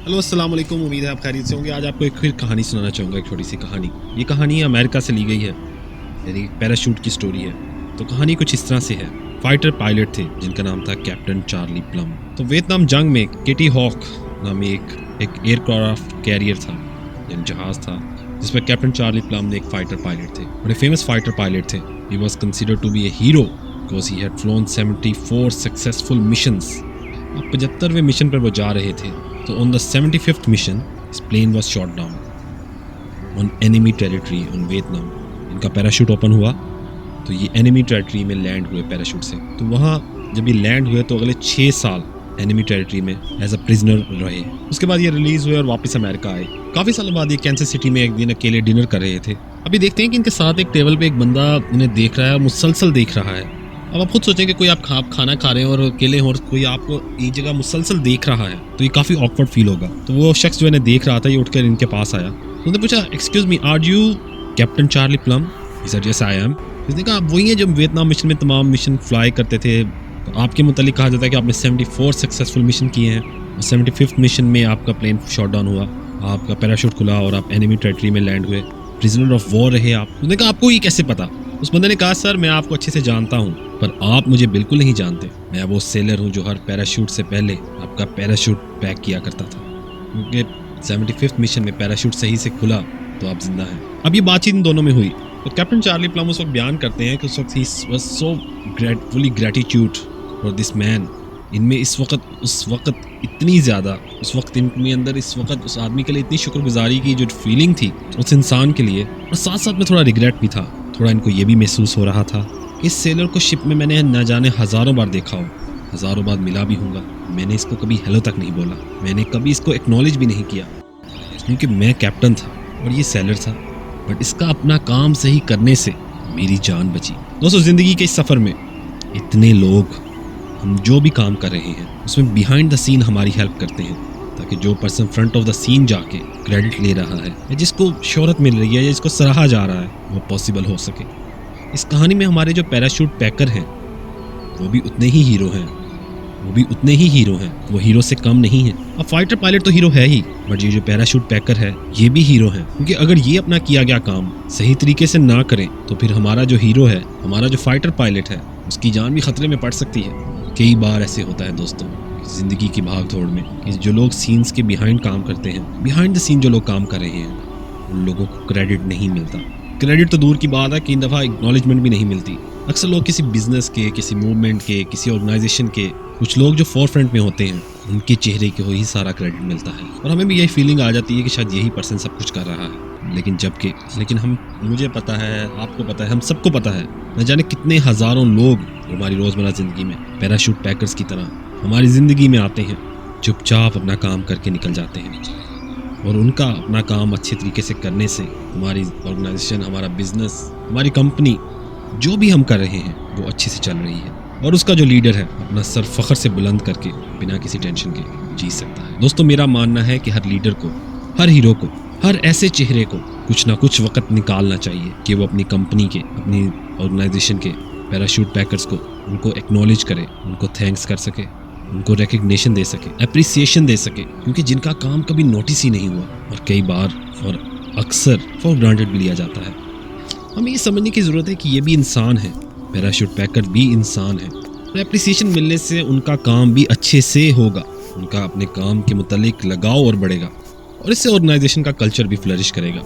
Hello अस्सलाम वालेकुम। उम्मीद है आप खैरियत से होंगे। आज आपको एक फिर कहानी सुनाना चाहूँगा, एक छोटी सी कहानी। ये कहानी अमेरिका से ली गई है, यानी पैराशूट की स्टोरी है। तो कहानी कुछ इस तरह से है। फाइटर पायलट थे जिनका नाम था कैप्टन चार्ली प्लम। तो वियतनाम जंग में किटी हॉक नामी एक एयरक्राफ्ट कैरियर था, यानी जहाज था, जिसमें कैप्टन चार्ली प्लम ने एक फाइटर पायलट थे, बड़े फेमस फाइटर पायलट थे। He was considered to be a hero because he had flown 74 successful missions. 75वें मिशन पर वो जा रहे थे। तो on the 75th mission his plane was shot down on enemy territory on Vietnam. इनका parachute open हुआ तो ये एनिमी टेरिटरी में लैंड हुए पैराशूट से। तो वहाँ जब ये लैंड हुए तो अगले 6 साल एनिमी टेरिटरी में एज अ प्रिजनर रहे। उसके बाद ये रिलीज हुए और वापस अमेरिका आए। काफ़ी सालों बाद ये कैंसस सिटी में एक दिन अकेले डिनर कर रहे थे। अभी देखते हैं कि इनके साथ एक टेबल पे एक बंदा इन्हें देख रहा है, मुसलसल देख रहा है। अब आप खुद सोचें कि कोई आप खाना खा रहे हैं और अकेले हो और कोई आपको एक जगह मुसलसल देख रहा है, तो ये काफ़ी ऑकवर्ड फील होगा। तो वो शख्स जो इन्हें देख रहा था ये उठकर इनके पास आया। उसने पूछा, excuse me, are you captain Charlie Plum? He said, yes I am. इसने कहा, आप वही हैं जो वियतनाम मिशन में तमाम मिशन फ्लाई करते थे। तो आपके मुतालिक कहा जाता है कि आपने 74 सक्सेसफुल मिशन किए हैं और 75th मिशन में आपका प्लेन शॉट डाउन हुआ, आपका पैराशूट खुला और आप एनिमी टेरिटरी में लैंड हुए, प्रिजनर ऑफ वॉर रहे आप। उसने कहा, आपको ये कैसे पता? उस बंदे ने कहा, सर मैं आपको अच्छे से जानता हूँ पर आप मुझे बिल्कुल नहीं जानते। मैं वो सेलर हूँ जो हर पैराशूट से पहले आपका पैराशूट पैक किया करता था, क्योंकि 75th मिशन में पैराशूट सही से खुला तो आप जिंदा हैं। अब ये बातचीत इन दोनों में हुई तो कैप्टन चार्ली प्लम उस वक्त बयान करते हैं कि उस वक्त he was so gratefully gratitude for this man. इनमें उस वक्त इतनी ज़्यादा इनमें अंदर इस वक्त उस आदमी के लिए इतनी शुक्रगुजारी की जो फीलिंग थी उस इंसान के लिए, और साथ साथ में थोड़ा रिग्रेट भी था। थोड़ा इनको ये भी महसूस हो रहा था कि इस सेलर को शिप में मैंने न जाने हज़ारों बार देखा हो, हज़ारों बार मिला भी हूँगा, मैंने इसको कभी हेलो तक नहीं बोला, मैंने कभी इसको एक्नॉलेज भी नहीं किया, क्योंकि मैं कैप्टन था और ये सेलर था। बट इसका अपना काम सही करने से मेरी जान बची। दोस्तों, ज़िंदगी के इस सफ़र में इतने लोग, हम जो भी काम कर रहे हैं उसमें बिहाइंड द सीन हमारी हेल्प करते हैं, ताकि जो person front of the scene जाके क्रेडिट ले रहा है या जिसको शोहरत मिल रही है या जिसको सराहा जा रहा है वो पॉसिबल हो सके। इस कहानी में हमारे जो पैराशूट पैकर हैं वो भी उतने ही हीरो हैं, वो हीरो से कम नहीं है। अब फाइटर पायलट तो हीरो है ही, बट ये जो पैराशूट पैकर है ये भी हीरो है, क्योंकि अगर ये अपना किया गया काम सही तरीके से ना करें तो फिर हमारा जो हीरो है, हमारा जो फाइटर पायलट है, उसकी जान भी खतरे में पड़ सकती है। कई बार ऐसे होता है दोस्तों ज़िंदगी की भाग दौड़ में कि जो लोग सीन्स के बिहाइंड काम करते हैं, बिहाइंड द सीन जो लोग काम कर रहे हैं, उन लोगों को क्रेडिट नहीं मिलता। क्रेडिट तो दूर की बात है, कई दफ़ा एक्नॉलेजमेंट भी नहीं मिलती। अक्सर लोग किसी बिजनेस के, किसी मूवमेंट के, किसी ऑर्गेनाइजेशन के, कुछ लोग जो फोरफ्रंट में होते हैं उनके चेहरे को ही सारा क्रेडिट मिलता है और हमें भी यही फीलिंग आ जाती है कि शायद यही पर्सन सब कुछ कर रहा है। लेकिन मुझे पता है, आपको पता है, हम सबको पता है, न जाने कितने हज़ारों लोग हमारी रोज़मर्रा ज़िंदगी में पैराशूट पैकर्स की तरह हमारी ज़िंदगी में आते हैं, चुपचाप अपना काम करके निकल जाते हैं, और उनका अपना काम अच्छे तरीके से करने से हमारी ऑर्गेनाइजेशन, हमारा बिजनेस, हमारी कंपनी, जो भी हम कर रहे हैं वो अच्छे से चल रही है, और उसका जो लीडर है अपना सर फख्र से बुलंद करके बिना किसी टेंशन के जी सकता है। दोस्तों, मेरा मानना है कि हर लीडर को, हर हीरो को, हर ऐसे चेहरे को कुछ ना कुछ वक्त निकालना चाहिए कि वो अपनी कंपनी के, अपनी ऑर्गेनाइजेशन के पैराशूट पैकर्स को, उनको एक्नॉलेज करे, उनको थैंक्स कर सके, उनको रिकग्निशन दे सके, अप्रिसिएशन दे सके, क्योंकि जिनका काम कभी नोटिस ही नहीं हुआ और कई बार और अक्सर फॉर ग्रांटेड भी लिया जाता है। हमें ये समझने की ज़रूरत है कि ये भी इंसान है, पैराशूट पैकर भी इंसान है, और अप्रिसिएशन मिलने से उनका काम भी अच्छे से होगा, उनका अपने काम के मुतालिक लगाव और बढ़ेगा, और इससे ऑर्गेनाइजेशन का कल्चर भी फ्लरिश करेगा।